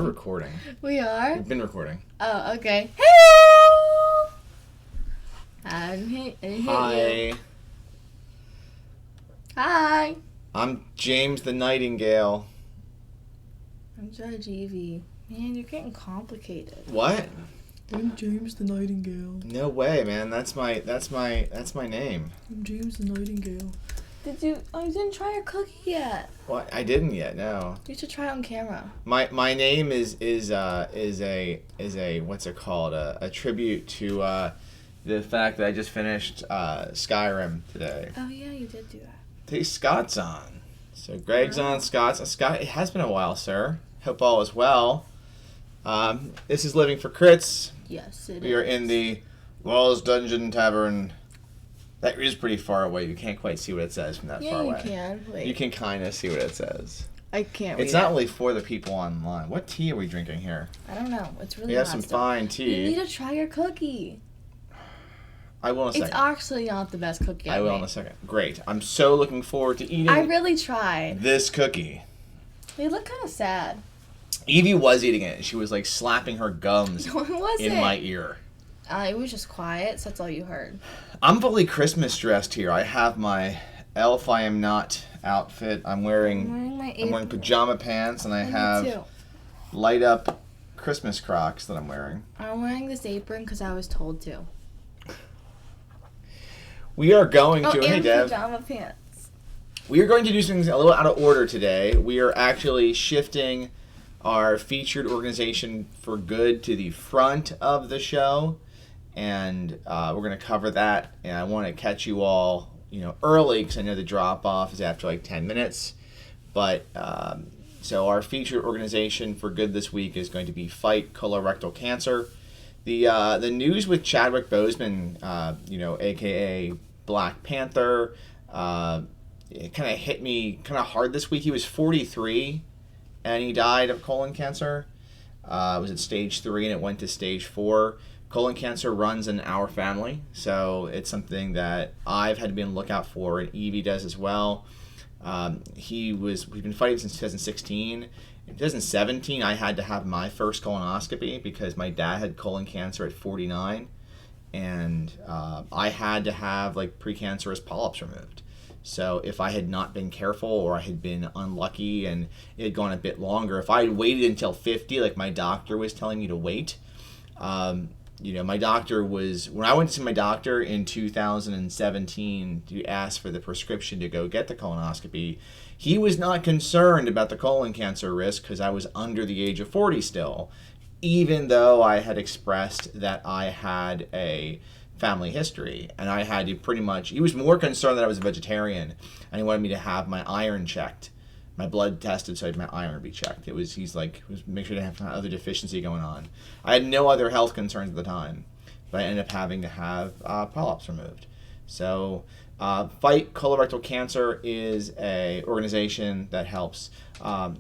We're recording. We are? We've been recording. Oh, okay. Hello! I hit Hi. you. Hi. I'm James the Nightingale. I'm Judge Evie. Man, you're getting complicated. What? I'm James the Nightingale. No way, man. That's my name. I'm James the Nightingale. You didn't try your cookie yet. What? I didn't yet. No. You should try it on camera. My name is a what's it called? A tribute to the fact that I just finished Skyrim today. Oh yeah, you did do that. Today Scott's on. So Greg's on. Scott's. Scott. It has been a while, sir. Hope all is well. This is Living for Crits. Yes, it is. We are in the Walls Dungeon Tavern. That is pretty far away. You can't quite see what it says from that far away. Yeah, you can. Wait. You can kind of see what it says. I can't read It's not really for the people online. What tea are we drinking here? I don't know. It's really We have hot some still. fine You tea. need to try your cookie. I will in a second. It's actually not the best cookie I will in a second. Great. I'm so looking forward to eating I really tried. this cookie. They look kind of sad. Evie was eating it. She was like slapping her gums No, it wasn't. in my ear. It was just quiet, so that's all you heard. I'm fully Christmas dressed here. I have my Elf I Am Not outfit. I'm wearing pajama pants, and I have Me too. light up Christmas Crocs that I'm wearing. I'm wearing this apron because I was told to. We are going to and Dev. pajama pants. We are going to do things a little out of order today. We are actually shifting our featured organization for good to the front of the show, and we're going to cover that. And I want to catch you all, early because I know the drop off is after like 10 minutes. But so our featured organization for good this week is going to be Fight Colorectal Cancer. The news with Chadwick Boseman, aka Black Panther, it kind of hit me kind of hard this week. He was 43, and he died of colon cancer. It was at stage 3, and it went to stage 4. Colon cancer runs in our family, so it's something that I've had to be on the lookout for, and Evie does as well. We've been fighting since 2016. In 2017, I had to have my first colonoscopy because my dad had colon cancer at 49, and I had to have like precancerous polyps removed. So if I had not been careful, or I had been unlucky and it had gone a bit longer, if I had waited until 50, like my doctor was telling me to wait, my doctor when I went to see my doctor in 2017 to ask for the prescription to go get the colonoscopy, he was not concerned about the colon cancer risk because I was under the age of 40 still, even though I had expressed that I had a family history, and I had to he was more concerned that I was a vegetarian, and he wanted me to have my iron checked, my blood tested, so my iron be checked. He's like, make sure to have other deficiency going on. I had no other health concerns at the time, but I ended up having to have polyps removed. So Fight Colorectal Cancer is a organization that helps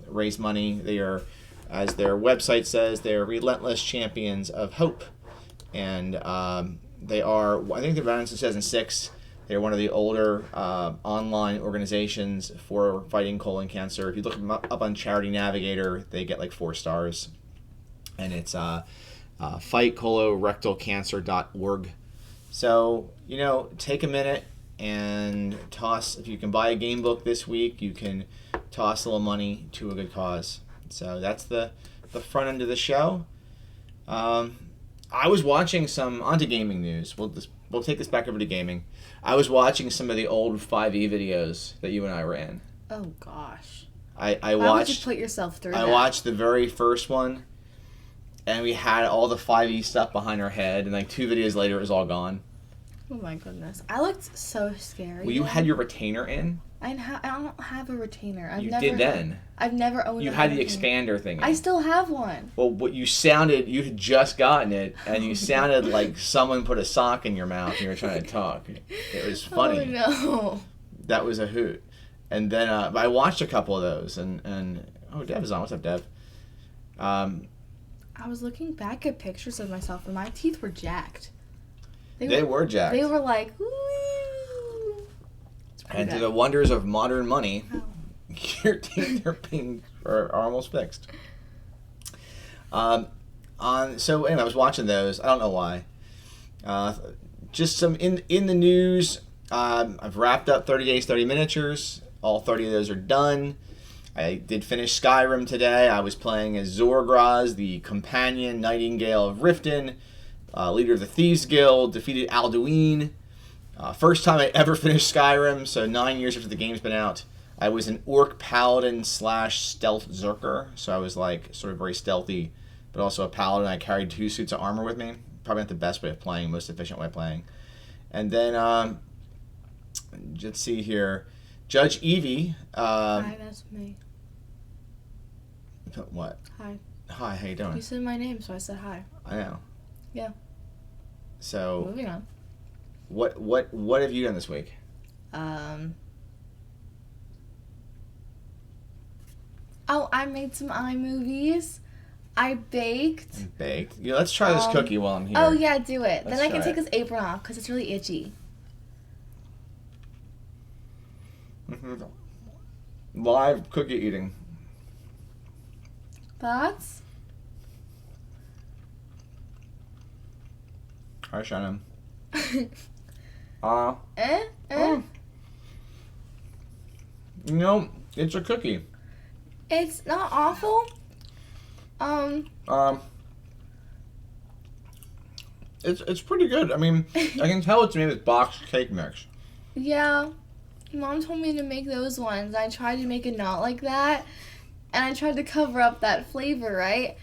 raise money. They are, as their website says, they're relentless champions of hope, and they are, I think they've been since 2006. They're one of the older online organizations for fighting colon cancer. If you look them up on Charity Navigator, they get like 4 stars. And it's fightcolorectalcancer.org. So, take a minute and toss, if you can buy a game book this week, you can toss a little money to a good cause. So that's the front end of the show. I was watching onto gaming news. We'll take this back over to gaming. I was watching some of the old 5e videos that you and I were in. Oh gosh. I Why watched. would you put yourself through that? I watched the very first one, and we had all the 5e stuff behind our head, and like 2 videos later, it was all gone. Oh my goodness. I looked so scary. Well, you had your retainer in. I don't have a retainer. Did then. I've never owned. You had the expander thing in. I still have one. Well, you had just gotten it, and you sounded like someone put a sock in your mouth and you were trying to talk. It was funny. Oh no. That was a hoot. And then I watched a couple of those, and Dev is on. What's up, Dev? I was looking back at pictures of myself, and my teeth were jacked. They were jacked. They were like, woo. And to the wonders of modern money, your teeth are almost fixed. So anyway, I was watching those. I don't know why. Just some in the news. I've wrapped up 30 Days, 30 Miniatures. All 30 of those are done. I did finish Skyrim today. I was playing as Zorgraz, the companion Nightingale of Riften, leader of the Thieves Guild, defeated Alduin. First time I ever finished Skyrim, so 9 years after the game's been out. I was an Orc Paladin / Stealth Zerker, so I was like sort of very stealthy, but also a Paladin. I carried 2 suits of armor with me. Probably not the best way of playing, most efficient way of playing. And then, let's see here. Judge Evie. Hi, that's me. What? Hi. Hi, how you doing? You said my name, so I said hi. I know. Yeah. So, Moving on. what have you done this week? Oh, I made some iMovies. I baked. Baked. Yeah, let's try this cookie while I'm here. Oh, yeah, do it. Let's then I can try take it. this apron off because it's really itchy. Mhm. Live cookie eating. Thoughts? Hi, Shannon. You know, it's a cookie. It's not awful. It's pretty good. I mean, I can tell it's made with boxed cake mix. Yeah. Mom told me to make those ones. I tried to make it not like that, and I tried to cover up that flavor, right?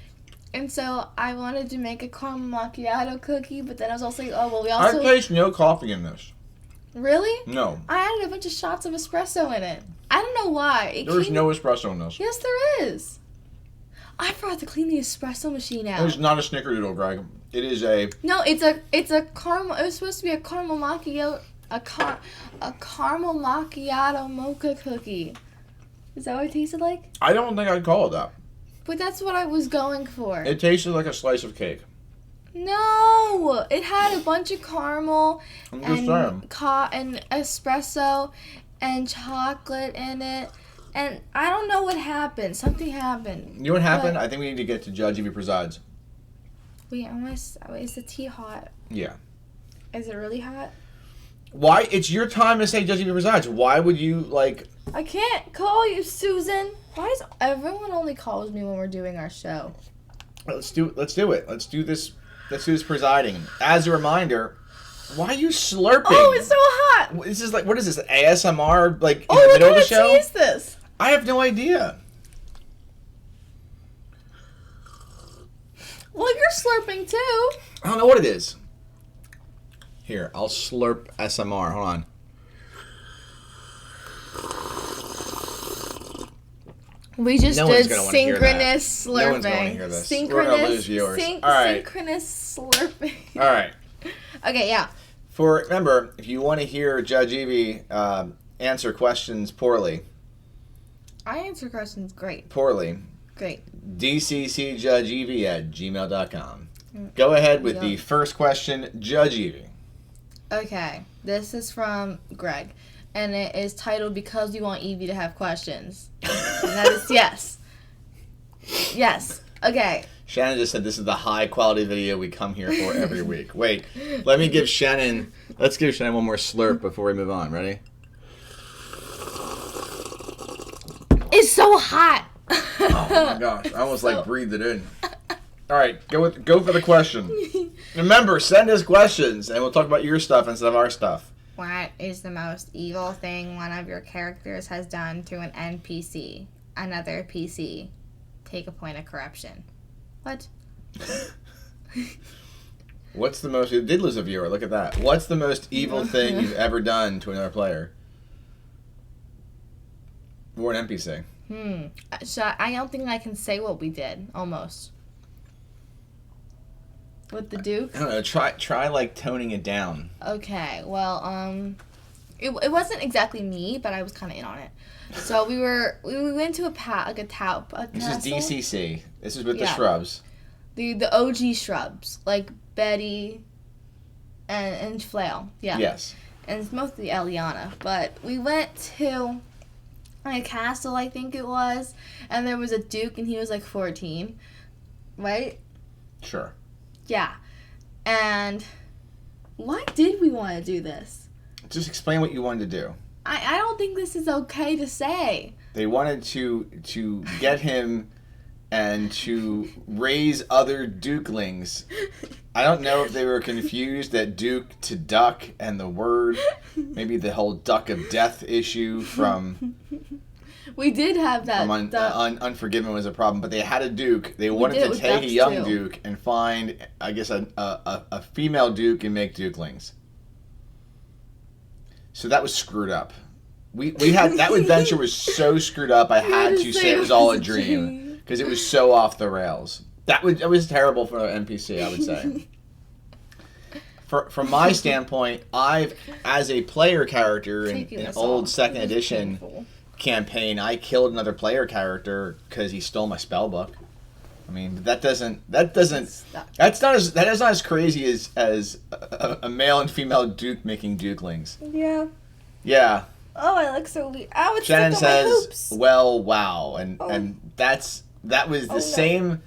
And so I wanted to make a caramel macchiato cookie, but then I was also like, oh, well, we also... I taste no coffee in this. Really? No. I added a bunch of shots of espresso in it. I don't know why. There's no espresso in this. Yes, there is. I forgot to clean the espresso machine out. It's not a snickerdoodle, Greg. It is a... No, it's a caramel... It was supposed to be a caramel macchiato... A caramel macchiato mocha cookie. Is that what it tasted like? I don't think I'd call it that. But that's what I was going for. It tasted like a slice of cake. No! It had a bunch of caramel I'm just saying. and espresso and chocolate in it. And I don't know what happened. Something happened. You know what happened? But- I think we need to get to Judge Evie Presides. Wait, is the tea hot? Yeah. Is it really hot? Why? It's your time to say Judge Evie Presides. Why would you, like... I can't call you Susan. Why does everyone only calls me when we're doing our show? Let's do it. Let's do this presiding. As a reminder, why are you slurping? Oh, it's so hot! This is like, what is this, ASMR, like, in Oh, the what middle of kind the of show? tea is this? I have no idea. Well, you're slurping too. I don't know what it is. Here, I'll slurp SMR. Hold on. We just No one's did gonna wanna hear that. synchronous slurping. No one's gonna wanna hear this. We're gonna lose viewers. All right. Synchronous slurping. All right. Okay, yeah. Remember, if you want to hear Judge Evie answer questions poorly, I answer questions great. Great. dccjudgeevie@gmail.com. Go ahead with the first question, Judge Evie. Okay, this is from Greg, and it is titled "Because You Want Evie to Have Questions." And that is yes. Yes. Okay. Shannon just said this is the high quality video we come here for every week. Wait, let's give Shannon one more slurp before we move on. Ready? It's so hot. Oh my gosh, I almost breathed it in. All right, go for the question. Remember, send us questions, and we'll talk about your stuff instead of our stuff. What is the most evil thing one of your characters has done to an NPC? Another PC. Take a point of corruption. What? What's the most... You did lose a viewer, look at that. What's the most evil thing you've ever done to another player? Or an NPC. So I don't think I can say what we did, almost. With the Duke? I don't know, try toning it down. Okay, well, it wasn't exactly me, but I was kind of in on it. So we went to a castle. This is DCC. This is with the shrubs. The OG shrubs, like Betty and Flail. Yeah. Yes. And it's mostly Eliana. But we went to a castle, I think it was, and there was a Duke, and he was like 14. right? Sure. Yeah. And why did we want to do this? Just explain what you wanted to do. I don't think this is okay to say. They wanted to get him and to raise other Dukelings. I don't know if they were confused at Duke to duck and the word, maybe the whole duck of death issue from We did have that. Unforgiven was a problem, but they had a Duke. They wanted to take a young Duke and find, I guess, a female Duke and make Dukelings. So that was screwed up. We had that adventure was so screwed up. I had to say it was all a dream because it was so off the rails. It was terrible for an NPC, I would say. From my standpoint, as a player character in an old second edition campaign, I killed another player character because he stole my spell book. I mean, that's not as crazy as a male and female Duke making Dukelings. Yeah. Yeah. Oh, I look so weird. Oh, it's Shannon stuck on my says, hoops. "Well, wow," and that was the same.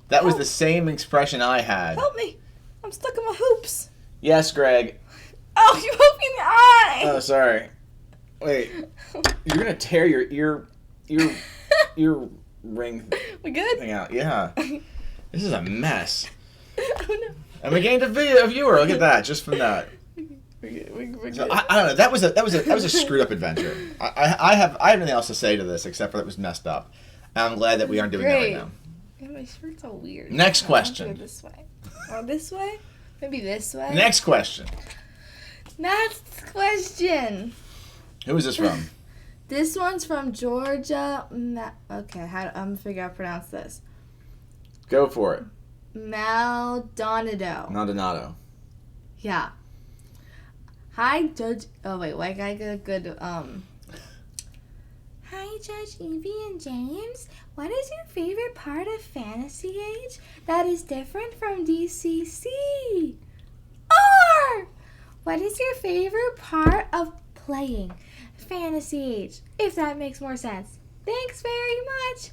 That was the same expression I had. Help me! I'm stuck in my hoops. Yes, Greg. Oh, you poked me in the eye. Oh, sorry. Wait, you're gonna tear your ear ring We good? thing out. Yeah. This is a mess. Oh no. And we gained a viewer. Look at that, just from that. We're good. So, I don't know. That was a screwed up adventure. I have nothing else to say to this except for that was messed up. And I'm glad that we aren't doing that right now. Yeah, my shirt's all weird. Next question. Go this way. Or this way? Maybe this way. Next question. Next question. Who is this from? This one's from Georgia. Okay, I'm gonna figure out how to pronounce this. Go for it. Maldonado. Maldonado. Yeah. Hi, Judge. Oh wait, I gotta get a good Hi, Judge Evie and James. What is your favorite part of Fantasy Age that is different from DCC? Or what is your favorite part of playing Fantasy Age? If that makes more sense. Thanks very much,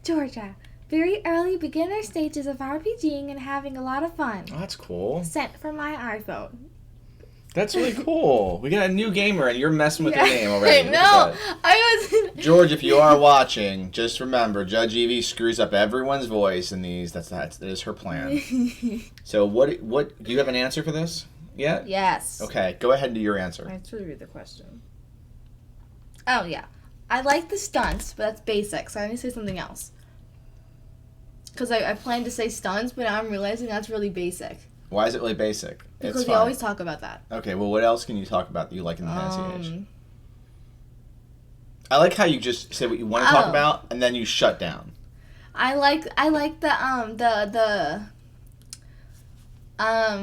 Georgia. Very early beginner stages of RPGing and having a lot of fun. Oh, that's cool. Sent from my iPhone. That's really cool. We got a new gamer, and you're messing with your name already. No, I wasn't. George, if you are watching, just remember, Judge Evie screws up everyone's voice in these. That is her plan. So, what? Do you have an answer for this yet? Yes. Okay, go ahead and do your answer. I have to read the question. Oh yeah, I like the stunts, but that's basic. So I need to say something else. Because I planned to say stunts, but now I'm realizing that's really basic. Why is it really basic? Because it's we fine. always talk about that. Okay, well, what else can you talk about that you like in the Fantasy Age? I like how you just say what you want to talk about, and then you shut down. I like the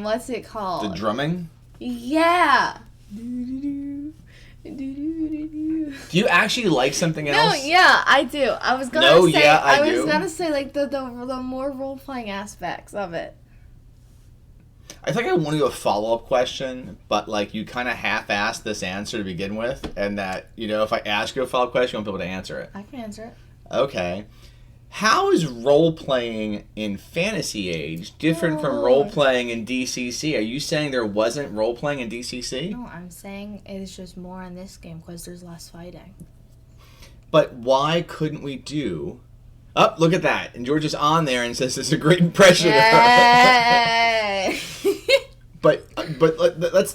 what's it called? The drumming? Yeah. Do you actually like something else? No, yeah, I do. I was gonna No, say yeah, I was do. gonna say like the more role playing aspects of it. I think I want to do a follow-up question, but like you kind of half-assed this answer to begin with, and that, you know, if I ask you a follow-up question, you won't be able to answer it. I can answer it. Okay. How is role-playing in Fantasy Age different from role-playing in DCC? Are you saying there wasn't role-playing in DCC? No, I'm saying it's just more in this game because there's less fighting. But why couldn't we do... Oh, look at that. And George is on there and says this is a great impression of her. But let's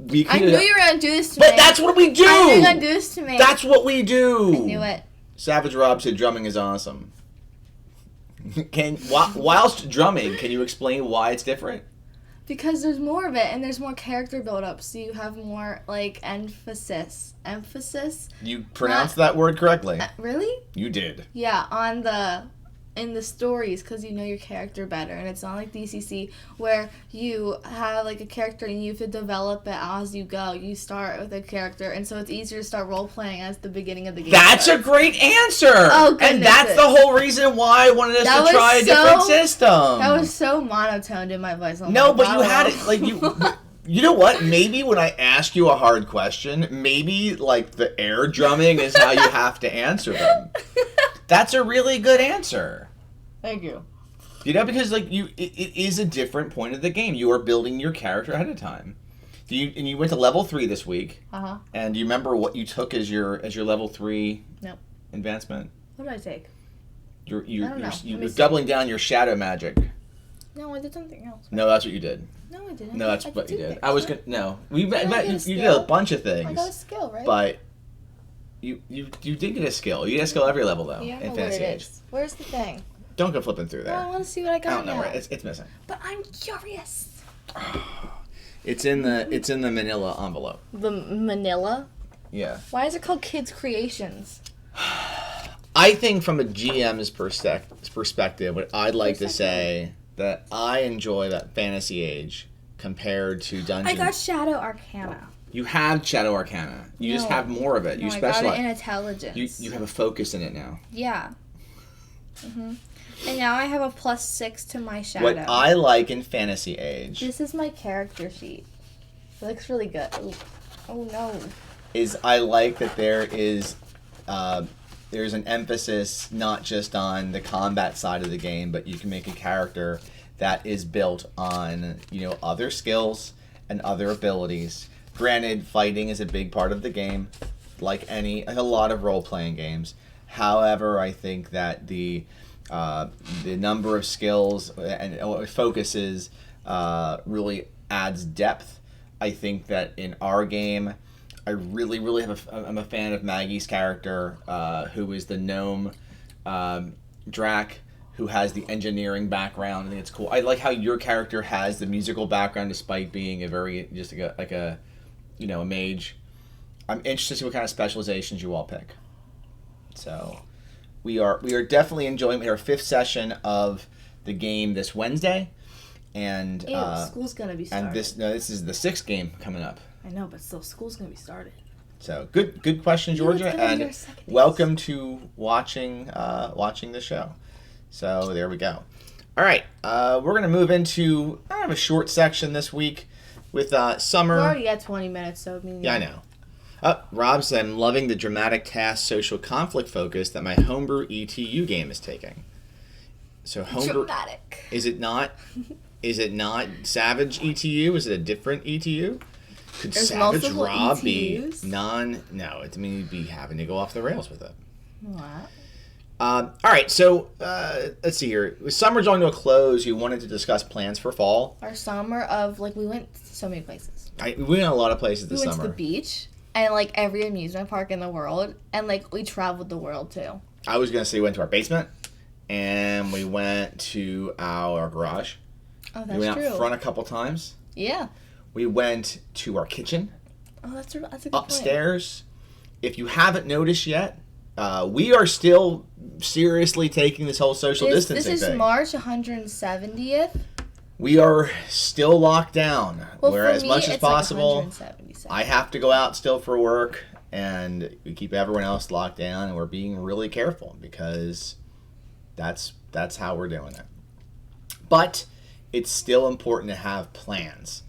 we I knew you were going to do this to me. me. But that's what we do. I knew you were going to do this to me. That's what we do. I knew it. Savage Rob said drumming is awesome. Whilst drumming, can you explain why it's different? Because there's more of it, and there's more character build-up, so you have more, like, emphasis. Emphasis? You pronounced that word correctly. Really? You did. Yeah, in the stories, because you know your character better, and it's not like DCC, where you have, like, a character and you have to develop it as you go. You start with a character, and so it's easier to start role-playing as the beginning of the game. That's a great answer! Oh, goodness. And that's the whole reason why I wanted us to try a different system. That was so monotoned in my voice. No, but you had it, like, you know what? Maybe when I ask you a hard question, maybe, like, the air drumming is how you have to answer them. That's a really good answer. Thank you. Because like it is a different point of the game. You are building your character ahead of time. And you went to level 3 this week. And do you remember what you took as your level 3 Nope. advancement? What did I take? You're doubling down your shadow magic. No, I did something else. No, that's what you did. No, I didn't. No, that's what you did. I was gonna. No, you get did a bunch of things. I got a skill, right? But you did get a skill. You get a skill every level though Yeah, I in know where Fantasy it Age. is. Where's the thing? Don't go flipping through there. Well, I want to see what I got I don't know now. where it's missing. But I'm curious. It's in the manila envelope. The Manila? Yeah. Why is it called Kids Creations? I think from a GM's perspective, what I'd like to say that I enjoy that Fantasy Age compared to Dungeons. I got Shadow Arcana. You have Shadow Arcana. You just have more of it. No, You specialize. I got it in intelligence. You have a focus in it now. Yeah. And now I have a +6 to my shadow. What I like in Fantasy Age This is my character sheet. It looks really good. Ooh. Oh no. is I like that there's an emphasis not just on the combat side of the game, but you can make a character that is built on other skills and other abilities. Granted, fighting is a big part of the game, like a lot of role-playing games. However, I think that the number of skills and focuses really adds depth. I think that in our game, I really I'm a fan of Maggie's character, who is the gnome Drac, who has the engineering background. I think it's cool. I like how your character has the musical background despite being a very a mage. I'm interested to see what kind of specializations you all pick. So we are definitely enjoying our 5th session of the game this Wednesday, and school's gonna be started. and this is the 6th game coming up. I know, but still, school's gonna be started. So good question, Georgia, and welcome to watching the show. So there we go. All right, we're gonna move into kind of a short section this week with summer. We're already at 20 minutes, so I mean. Yeah, I know. Rob said, I'm loving the dramatic task social conflict focus that my homebrew ETU game is taking. So homebrew. Dramatic. Is it not Savage ETU? Is it a different ETU? Could There's Savage multiple Rob ETUs? be No, it means you'd be having to go off the rails with it. What? All right, so let's see here. With summer drawing to a close, you wanted to discuss plans for fall. Our summer of we went to so many places. We went a lot of places this We went summer. to the beach and every amusement park in the world, and we traveled the world too. I was gonna say we went to our basement, and we went to our garage. Oh, that's We went true. out front a couple times. Yeah. We went to our kitchen. Oh, that's a good Upstairs. If you haven't noticed yet, we are still seriously taking this whole social distancing This is thing. March 170th. We are still locked down. Well, where for as me, much as it's possible, 177. I have to go out still for work, and we keep everyone else locked down, and we're being really careful because that's how we're doing it. But it's still important to have plans.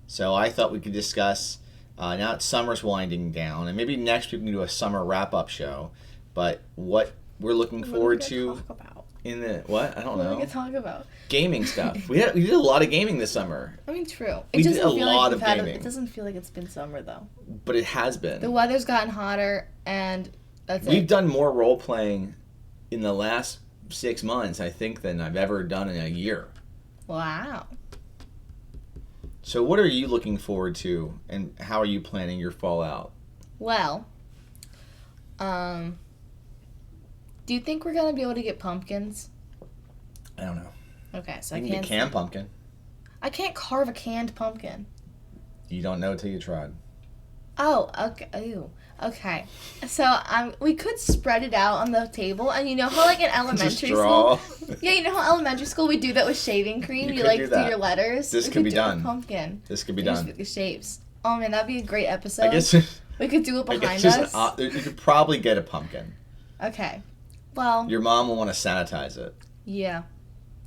So I thought we could discuss, now that summer's winding down, and maybe next week we can do a summer wrap-up show, but what we're looking forward to Talk about? in the, what? I don't What are we know. gonna talk about? Gaming stuff. We did a lot of gaming this summer, I mean, true. We did doesn't a feel lot we've of gaming. It doesn't feel like it's been summer though. but it has been. The weather's gotten hotter, and that's We've it. done more role-playing in the last 6 months, I think, than I've ever done in a year. Wow. So what are you looking forward to, and how are you planning your fallout? Well, do you think we're gonna be able to get pumpkins? I don't know. Okay, so You I can can't. get canned pumpkin. I can't carve a canned pumpkin. You don't know till you tried. Oh, okay. Ew. Okay. So we could spread it out on the table, and you know how in elementary draw. school, yeah, you know how elementary school we do that with shaving cream. You You could do do that. your letters. This We could be do it with done. Pumpkin. This could be We just done. pick the shapes. Oh man, that'd be a great episode. I guess. we could do it I behind guess just us. you could probably get a pumpkin. Okay. Well, Your mom will want to sanitize it. yeah.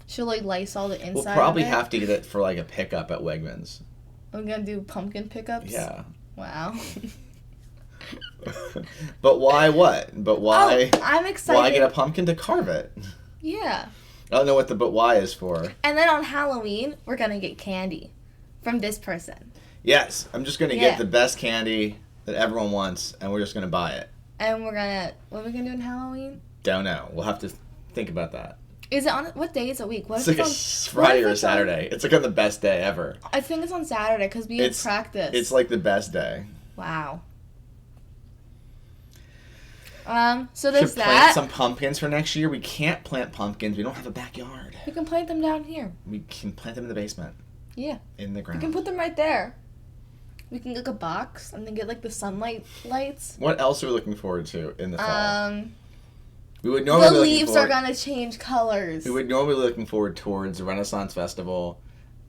She'll Lysol the inside. We'll probably of it. have to get it for a pickup at Wegmans. I'm gonna do pumpkin pickups. Yeah. Wow. But why what? But why? Oh, I'm excited. Why get a pumpkin to carve it? Yeah. I don't know what the but why is for. And then on Halloween, we're going to get candy from this person. Yes, I'm just going to get the best candy that everyone wants, and we're just going to buy it. And we're going to... What are we going to do on Halloween? Don't know. We'll have to think about that. Is it on... What day is a week? What It's like a Friday or a Saturday. It's like on the best day ever. I think it's on Saturday because we have practice. It's like the best day. Wow. So there's Should plant some pumpkins for next year. We can't plant pumpkins. We don't have a backyard. We can plant them down here. We can plant them in the basement. Yeah. In the ground. We can put them right there. We can get a box and then get like the sunlight lights. What else are we looking forward to in the fall? We would the normally leaves are gonna change colors. We would normally be looking forward towards the Renaissance Festival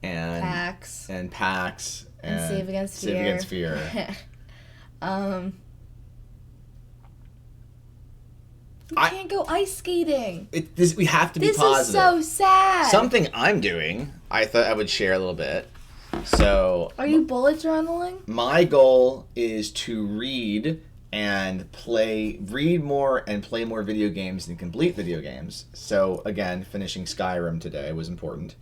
and PAX and PAX and Save Against Fear. Save Against Fear. We can't go ice skating. We have to be positive. This is so sad. Something I'm doing, I thought I would share a little bit. So, are you bullet journaling? My goal is to read more and play more video games and complete video games. So again, finishing Skyrim today was important.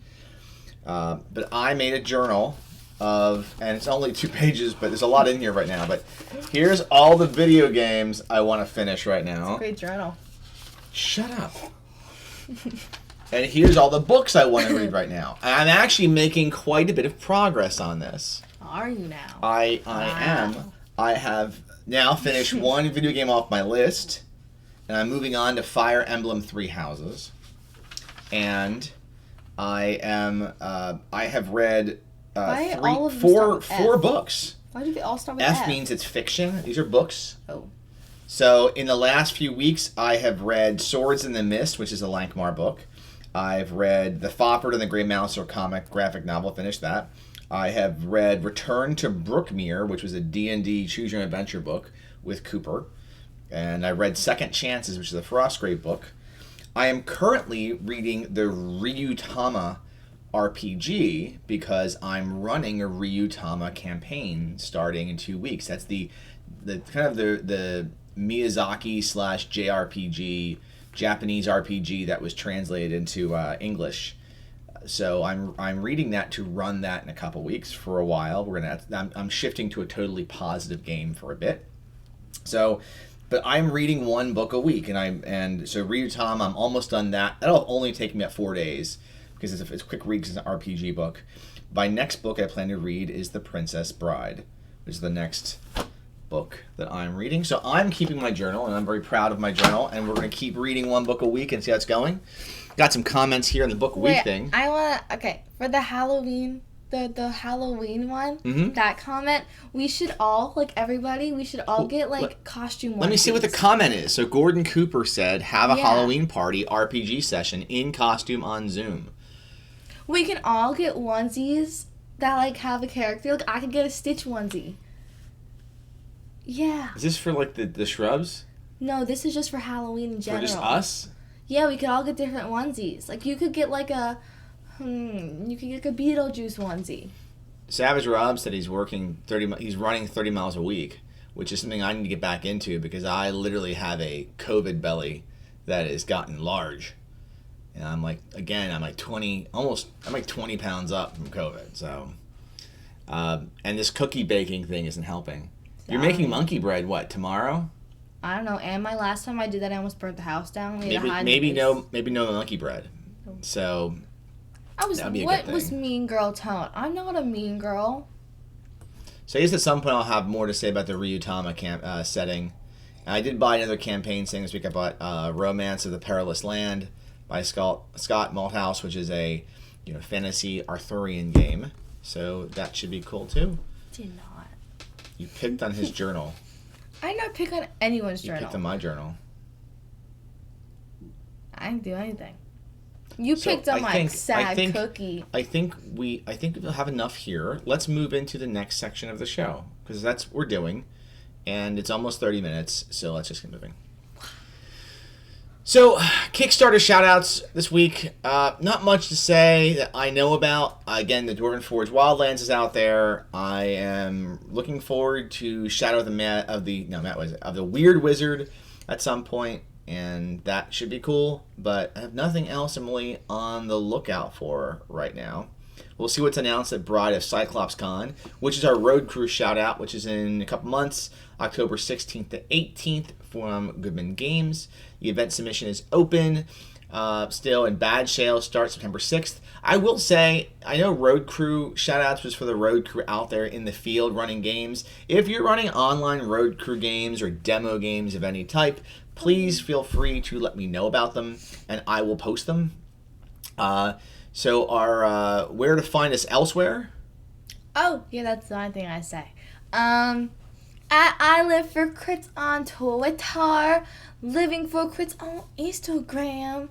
But I made a journal and it's only 2 pages, but there's a lot in here right now. But here's all the video games I want to finish right now. It's a great journal. Shut up. And here's all the books I want to read right now. And I'm actually making quite a bit of progress on this. Are you now? I am. I have now finished one video game off my list, and I'm moving on to Fire Emblem Three Houses. And I have read four books. Why do they all start with F? F? Means it's fiction. These are books. Oh. So in the last few weeks, I have read Swords in the Mist, which is a Lankmar book. I've read The Foppard and the Grey Mouse, or comic graphic novel, finished that. I have read Return to Brookmere, which was a D&D Choose Your Own Adventure book with Cooper. And I read Second Chances, which is a Frostgrave book. I am currently reading the Ryutama RPG because I'm running a Ryutama campaign starting in 2 weeks. That's the Miyazaki / JRPG, Japanese RPG that was translated into English. So I'm reading that to run that in a couple weeks for a while. I'm shifting to a totally positive game for a bit. So, but I'm reading 1 book a week, and so Ryutama, I'm almost done that. That'll only take me about 4 days because it's a quick read because it's an RPG book. My next book I plan to read is The Princess Bride, which is the next book that I'm reading. So I'm keeping my journal, and I'm very proud of my journal, and we're going to keep reading 1 book a week and see how it's going. Got some comments here on the book a week thing. For the Halloween, the Halloween one, that comment, we should all, everybody, get, costume onesies. Let me see what the comment is. So Gordon Cooper said, have a Halloween party RPG session in costume on Zoom. We can all get onesies that, have a character. I could get a Stitch onesie. Yeah. Is this for, the shrubs? No, this is just for Halloween in general. For just us? Yeah, we could all get different onesies. You could get, a Beetlejuice onesie. Savage Rob said he's running 30 miles a week, which is something I need to get back into because I literally have a COVID belly that has gotten large. And I'm 20 pounds up from COVID. So, and this cookie baking thing isn't helping. You're making monkey bread, what, tomorrow? I don't know. And my last time I did that, I almost burnt the house down. Maybe no monkey bread. So, what was mean girl tone? I'm not a mean girl. So I guess at some point I'll have more to say about the Ryutama setting. I did buy another campaign thing this week. I bought Romance of the Perilous Land by Scott Malthouse, which is a fantasy Arthurian game. So that should be cool too. Did not. You picked on his journal. I did not pick on anyone's journal. You picked on my journal. I didn't do anything. You picked on my sad cookie. I think we'll have enough here. Let's move into the next section of the show because that's what we're doing, and it's almost 30 minutes. So let's just get moving. So Kickstarter shout-outs this week. Not much to say that I know about. Again, the Dwarven Forge Wildlands is out there. I am looking forward to Shadow of the Weird Wizard at some point. and that should be cool. But I have nothing else I'm really on the lookout for right now. We'll see what's announced at Bride of Cyclops Con, which is our road crew shout out, which is in a couple months, October 16th to 18th from Goodman Games. The event submission is open still, and badge sales start September 6th. I will say, I know road crew shout outs was for the road crew out there in the field running games. If you're running online road crew games or demo games of any type, please feel free to let me know about them, and I will post them. So our where to find us elsewhere? Oh, yeah, that's the only thing I say. I live for crits on Twitter, living for crits on Instagram,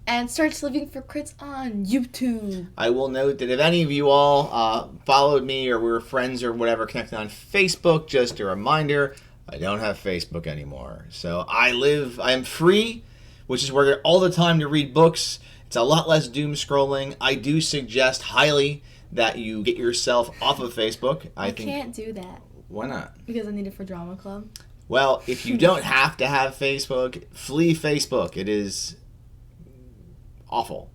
and search living for crits on YouTube. I will note that if any of you all followed me or were friends or whatever connected on Facebook, just a reminder, I don't have Facebook anymore. So I am free, which is where I get all the time to read books. It's a lot less doom scrolling. I do suggest highly that you get yourself off of Facebook. I can't do that. Why not? Because I need it for drama club. Well, if you don't have to have Facebook, flee Facebook. It is awful.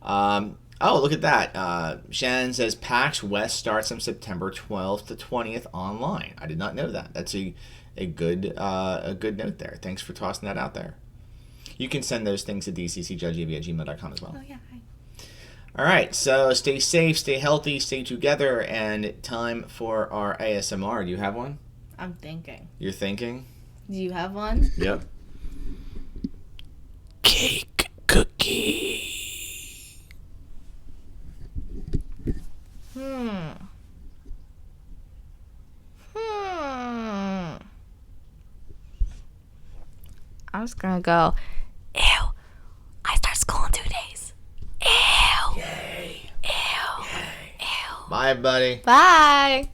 Oh, look at that. Shannon says PAX West starts on September 12th to 20th online. I did not know that. That's a good note there. Thanks for tossing that out there. You can send those things to dccjudgeevie@gmail.com as well. Oh, yeah. Hi. All right, so stay safe, stay healthy, stay together, and time for our ASMR. Do you have one? I'm thinking. You're thinking? Do you have one? Yep. Cake cookie. I'm just gonna go, ew, I start school in 2 days. Ew. Yay. Ew. Yay. Ew. Bye, buddy. Bye.